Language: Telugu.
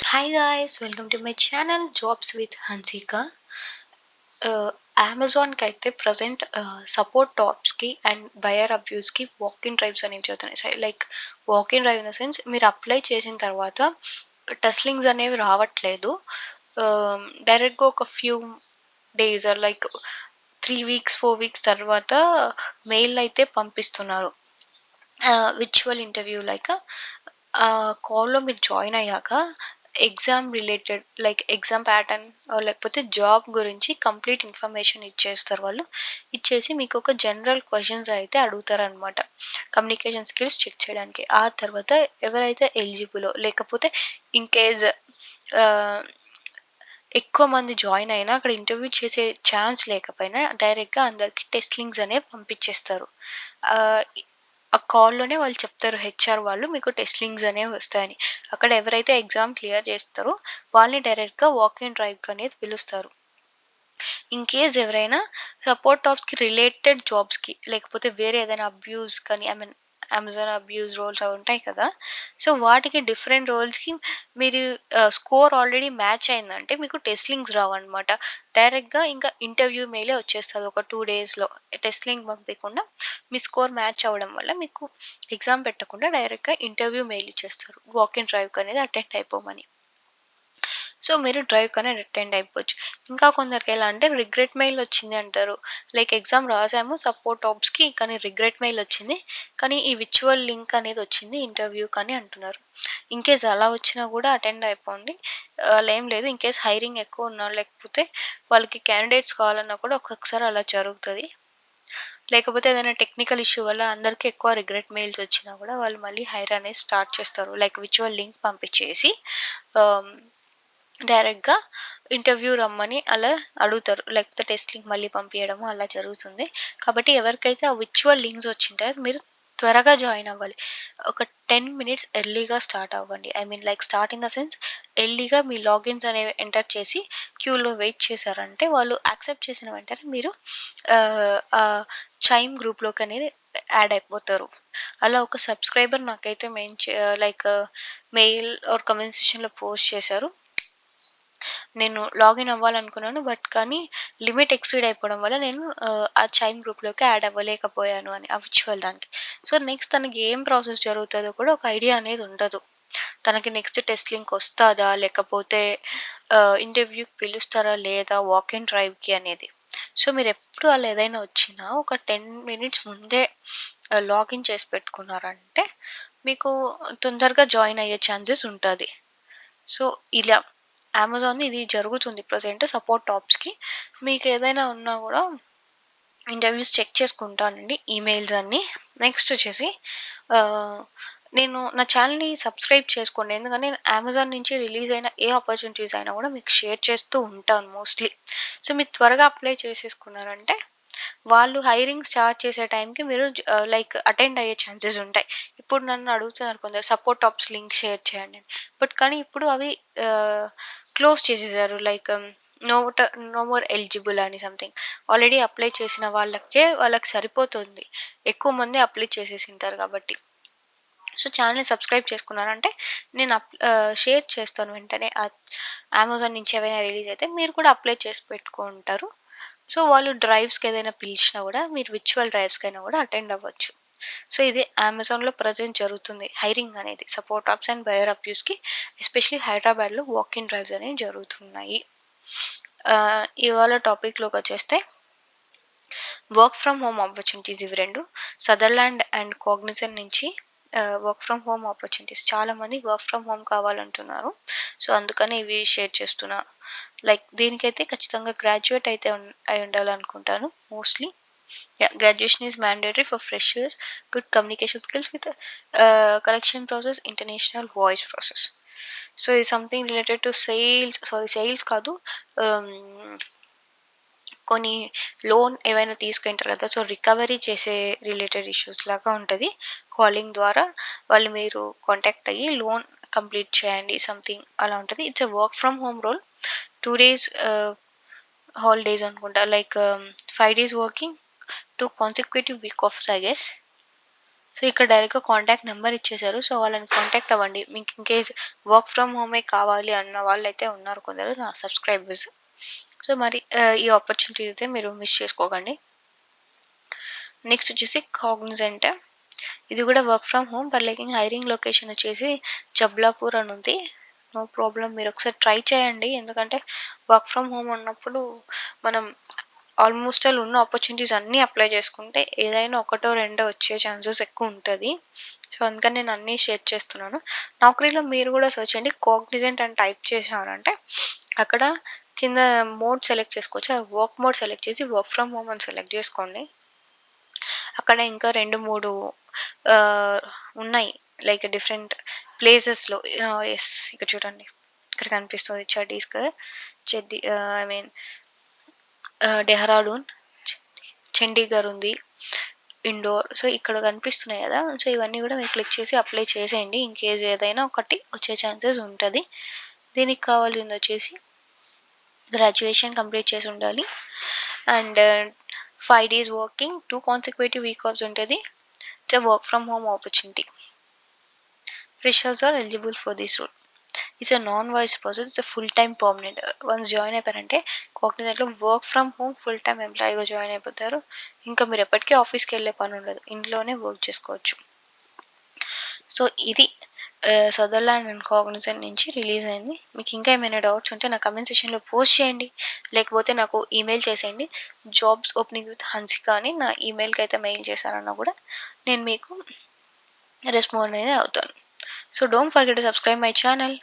Hi guys, welcome to my channel Jobs with Hansika. అమెజాన్కి అయితే ప్రజెంట్ సపోర్ట్ టాప్స్కి అండ్ బయర్ అబ్యూస్కి వాక్ ఇన్ డ్రైవ్స్ అనేవి జరుగుతున్నాయి. Like walk in drive in the sense మీరు అప్లై చేసిన తర్వాత టెస్ట్ లింక్స్ అనేవి రావట్లేదు. డైరెక్ట్గా ఒక few days like 3 weeks 4 weeks తర్వాత మెయిల్ అయితే పంపిస్తున్నారు. విర్చువల్ ఇంటర్వ్యూ లైక్ కాల్‌లో మీరు జాయిన్ అయ్యాక exam related like exam pattern లేకపోతే జాబ్ గురించి కంప్లీట్ ఇన్ఫర్మేషన్ ఇచ్చేస్తారు వాళ్ళు. ఇచ్చేసి మీకు ఒక జనరల్ క్వెషన్స్ అయితే అడుగుతారనమాట. కమ్యూనికేషన్ స్కిల్స్ చెక్ చేయడానికి. ఆ తర్వాత ఎవరైతే ఎలిజిబులో లేకపోతే ఇన్‌కేస్ ఆహ్, ఎక్కువ మంది జాయిన్ అయినా అక్కడ ఇంటర్వ్యూ చేసే ఛాన్స్ లేకపోయినా డైరెక్ట్‌గా అందరికి టెస్ట్ లింక్స్ అనేవి పంపించేస్తారు. ఆహ్, ఆ కాల్‌లోనే వాళ్ళు చెప్తారు హెచ్ఆర్ వాళ్ళు మీకు టెస్ట్ లింక్స్ అనేవి వస్తాయని. అక్కడ ఎవరైతే ఎగ్జామ్ క్లియర్ చేస్తారో వాళ్ళని డైరెక్ట్‌గా వాక్ ఇన్ డ్రైవ్‌కి అనేది పిలుస్తారు. ఇన్‌కేస్ ఎవరైనా సపోర్ట్ టాప్స్‌కి రిలేటెడ్ జాబ్స్‌కి లేకపోతే వేరే ఏదైనా అబ్యూస్ కానీ అమెజాన్ అబ్యూస్ రోల్స్ అవి ఉంటాయి కదా! సో, వాటికి డిఫరెంట్ రోల్స్‌కి మీరు స్కోర్ ఆల్రెడీ మ్యాచ్ అయిందంటే మీకు టెస్ట్ లింక్స్ రావన్నమాట. డైరెక్ట్‌గా ఇంకా ఇంటర్వ్యూ మెయిలే వచ్చేస్తది ఒక 2 డేస్‌లో. టెస్ట్ లింక్ పంపియకుండా మీ స్కోర్ మ్యాచ్ అవ్వడం వల్ల మీకు ఎగ్జామ్ పెట్టకుండా డైరెక్ట్‌గా ఇంటర్వ్యూ మెయిల్ ఇచ్చేస్తారు. వాక్ ఇన్ డ్రైవ్‌కి అనేది అటెండ్ అయిపోమని. సో, మీరు డ్రైవ్‌కనేది అటెండ్ అయిపోవచ్చు. ఇంకా కొందరికి ఎలా అంటే రిగ్రెట్ మెయిల్ వచ్చింది అంటారు. లైక్ ఎగ్జామ్ రాసాము సపోర్ట్ టాప్స్‌కి కానీ రిగ్రెట్ మెయిల్ వచ్చింది. కానీ ఈ విర్చువల్ లింక్ అనేది వచ్చింది ఇంటర్వ్యూకని అంటున్నారు. ఇన్‌కేస్ అలా వచ్చినా కూడా అటెండ్ అయిపోండి. అలా ఏం లేదు. ఇన్‌కేస్ హైరింగ్ ఎక్కువ ఉన్నా లేకపోతే వాళ్ళకి క్యాండిడేట్స్ కావాలన్నా కూడా ఒక్కొక్కసారి అలా జరుగుతది. లేకపోతే ఏదైనా టెక్నికల్ ఇష్యూ వల్ల అందరికి ఎక్కువ రిగ్రెట్ మెయిల్స్ వచ్చినా కూడా వాళ్ళు మళ్ళీ హైర్ అనేది స్టార్ట్ చేస్తారు. లైక్ విర్చువల్ లింక్ పంపించేసి ఆహ్ డైరెక్ట్‌గా ఇంటర్వ్యూ రమ్మని అలా అడుగుతారు. లేకపోతే టెస్ట్ లింక్ మళ్ళీ పంపియడము అలా జరుగుతుంది. కాబట్టి ఎవరికైతే ఆ విర్చువల్ లింక్స్ వచ్చింటాయో మీరు త్వరగా జాయిన్ అవ్వాలి. ఒక 10 మినిట్స్ ఎర్లీగా స్టార్ట్ అవ్వండి. I mean like start in the sense ఎర్లీగా మీ లాగిన్స్ అనేవి ఎంటర్ చేసి క్యూలో వెయిట్ చేశారంటే వాళ్ళు యాక్సెప్ట్ చేసిన వెంటనే మీరు ఆహ్, చైమ్ గ్రూప్‌లోకనేది యాడ్ అయిపోతారు. అలా ఒక సబ్‌స్క్రైబర్ నాకైతే లైక్ మెయిల్ ఆర్ కామెంట్ సెక్షన్‌లో పోస్ట్ చేశారు. నేను లాగిన్ అవ్వాలనుకున్నాను. కానీ లిమిట్ ఎక్సీడ్ అయిపోవడం వల్ల నేను ఆ చైమ్ గ్రూప్‌లోకి యాడ్ అవ్వలేకపోయాను అని ఆ విర్చువల్ దానికి. సో, నెక్స్ట్ తనకి ఏం ప్రాసెస్ జరుగుతదో కూడా ఒక ఐడియా అనేది ఉండదు. తనకి నెక్స్ట్ టెస్ట్ లింక్ వస్తాదా? లేకపోతే ఇంటర్వ్యూకి పిలుస్తారా లేదా? వాక్ ఇన్ డ్రైవ్‌కి అనేది. సో, మీరెప్పుడు అలా ఏదైనా వచ్చినా ఒక 10 మినిట్స్ ముందే లాగిన్ చేసి పెట్టుకున్నారంటే మీకు తొందరగా జాయిన్ అయ్యే ఛాన్సెస్ ఉంటది. సో, ఇలా అమెజాన్ ఇది జరుగుతుంది ప్రెజెంట్ సపోర్ట్ టాప్స్‌కి. మీకేదైనా ఉన్నా గూడా ఇంటర్వ్యూస్ చెక్ చేసుకుంటానండి ఈమెయిల్స్ అన్నీ. నెక్స్ట్ వచ్చేసి ఆహ్, నేను నా ఛానెల్‌ని సబ్స్క్రైబ్ చేసుకోండి. ఎందుకంటే నేను అమెజాన్ నుంచి రిలీజ్ అయిన ఏ ఆపర్చునిటీస్ అయినా గూడా మీకు షేర్ చేస్తూ ఉంటాను మోస్ట్‌లీ. సో, మీరు త్వరగా అప్లై చేసేసుకున్నారంటే వాళ్ళు హైరింగ్ స్టార్ట్ చేసే టైంకి మీరు లైక్ అటెండ్ అయ్యే ఛాన్సెస్ ఉంటాయి. ఇప్పుడు నన్ను అడుగుతున్నారు కొందరు సపోర్ట్ టాప్స్ లింక్ షేర్ చేయండి అని. కానీ ఇప్పుడు అవి ఆహ్, క్లోజ్ చేసేసారు. Like note no more eligible అని సంథింగ్. ఆల్రెడీ అప్లై చేసిన వాళ్ళకి సరిపోతుంది. ఎక్కువ మంది అప్లై చేసేసింటారు కాబట్టి. సో, ఛానెల్‌ని సబ్స్క్రైబ్ చేసుకున్నారంటే నేను షేర్ చేస్తాను వెంటనే. అమెజాన్ నుంచి ఏవైనా రిలీజ్ అయితే మీరు కూడా అప్లై చేసి పెట్టుకుంటారు. సో, వాళ్ళు డ్రైవ్స్‌కి ఏదైనా పిలిచినా గూడా మీరు విర్చువల్ డ్రైవ్స్‌కైనా గూడా అటెండ్ అవ్వచ్చు. సో, ఇది అమెజాన్‌లో ప్రెజెంట్ జరుగుతుంది. హైరింగ్ అనేది సపోర్ట్ టాప్స్ అండ్ బయర్ అబ్యూస్‌కి ఎస్పెషల్లీ హైదరాబాద్‌లో వాక్ ఇన్ డ్రైవ్స్ అనేవి జరుగుతున్నాయి. ఇవాళ టాపిక్‌లోకొచ్చేస్తే వర్క్ ఫ్రమ్ హోమ్ ఆపర్చునిటీస్ ఇవి 2 సదర్లాండ్ అండ్ కాగ్నిజెంట్ నుంచి వర్క్ ఫ్రమ్ హోమ్ ఆపర్చునిటీస్ చాలామంది వర్క్ ఫ్రమ్ హోమ్ కావాలంటున్నారు. సో, అందుకని ఇవి షేర్ చేస్తున్నా. లైక్ దీనికైతే ఖచ్చితంగా గ్రాడ్యుయేట్ అయితే అయి ఉండాలనుకుంటాను mostly. Yeah! Graduation is mandatory for freshers. Good communication skills with correction process, international voice process. So, ఇది సంథింగ్ రిలేటెడ్ టు సేల్స్ కాదు. ఆహ్, కొన్ని లోన్ ఏవైనా తీసుకుంటారు కదా! సో, రికవరీ చేసే రిలేటెడ్ ఇష్యూస్ లాగా ఉంటది. కాలింగ్ ద్వారా మీరు కాంటాక్ట్ అయ్యి లోన్ కంప్లీట్ చేయండి సంథింగ్ అలా ఉంటది. It's a work from home role. 2 days holidays అనుకుంటా. Like 5 days working, 2 consecutive week offs I guess. So, ఇక్కడ డైరెక్ట్‌గా కాంటాక్ట్ నంబర్ ఇచ్చేసారు. సో, వాళ్ళని కాంటాక్ట్ అవ్వండి. మీకు ఇన్‌కేస్ వర్క్ ఫ్రమ్ హోమే కావాలి అన్న వాళ్ళైతే ఉన్నారు కొందరు నా సబ్‌స్క్రైబర్స్. సో, మరి ఈ ఆపర్చునిటీ అయితే మీరు మిస్ చేసుకోకండి. నెక్స్ట్ వచ్చేసి కాగ్నిజెంట్. ఇది కూడా work from home but like hiring location వచ్చేసి జబ్లాపూర్ అని ఉంది. నో ప్రాబ్లమ్ మీరు ఒకసారి ట్రై చేయండి. ఎందుకంటే వర్క్ ఫ్రమ్ హోమ్ ఉన్నప్పుడు మనం ఆల్మోస్ట్ ఆల్ ఉన్న ఆపర్చునిటీస్ అన్నీ అప్లై చేసుకుంటే ఏదైనా ఒకటో రెండో వచ్చే ఛాన్సెస్ ఎక్కువ ఉంటది. సో, అందుకని నేను అన్నీ షేర్ చేస్తున్నాను. నౌకరీలో మీరు కూడా సెర్చ్ చేయండి. కాగ్నిజెంట్ అని టైప్ చేశారంటే అక్కడ కింద మోడ్ సెలెక్ట్ చేసుకోవచ్చు. ఆ వర్క్ మోడ్ సెలెక్ట్ చేసి వర్క్ ఫ్రమ్ హోమ్ అని సెలెక్ట్ చేసుకోండి. అక్కడ ఇంకా 2, 3 ఆహ్, ఉన్నాయి. లైక్ డిఫరెంట్ ప్లేసెస్‌లో యెస్ ఇక్కడ చూడండి. ఇక్కడ కనిపిస్తుంది ఛత్తీస్‌గఢ్, ఐ మీన్ డెహ్రాడూన్, చండీగఢ్ ఉంది. ఇండోర్. సో, ఇక్కడ కనిపిస్తున్నాయి గదా! సో, ఇవన్నీ గూడా మీరు క్లిక్ చేసి అప్లై చేసేయండి. ఇన్‌కేస్ ఏదైనా ఒకటి వచ్చే ఛాన్సెస్ ఉంటది. దీనికి కావాల్సిందొచ్చేసి గ్రాడ్యుయేషన్ కంప్లీట్ చేసుండాలి. And 5 days working, 2 consecutive week offs ఉంటది. It's a work from home opportunity. Freshers are eligible for this role. It's a non voice process. It's a full time permanent. Once join అయిపోయారంటే కాగ్నిజెంట్‌లో work from home full time ఎంప్లాయీగా జాయిన్ అయిపోతారు. ఇంకా మీరు ఎప్పటికీ ఆఫీస్‌కెళ్ళే పని ఉండదు. ఇంట్లోనే వర్క్ చేసుకోవచ్చు. సో, ఇది సదర్లాండ్ అండ్ కాగ్నిజెంట్ నుంచి రిలీజ్ అయింది. మీకు ఇంకా ఏమైనా డౌట్స్ ఉంటే నా కామెంట్ సెక్షన్‌లో పోస్ట్ చేయండి. లేకపోతే నాకు ఈమెయిల్ చేసేయండి. జాబ్స్ ఓపెనింగ్ విత్ హన్సిక అని నా ఈమెయిల్‌కి అయితే మెయిల్ చేశారన్నా కూడా నేను మీకు రెస్పాండ్ అనేది అవుతాను. So, don't forget to subscribe my channel.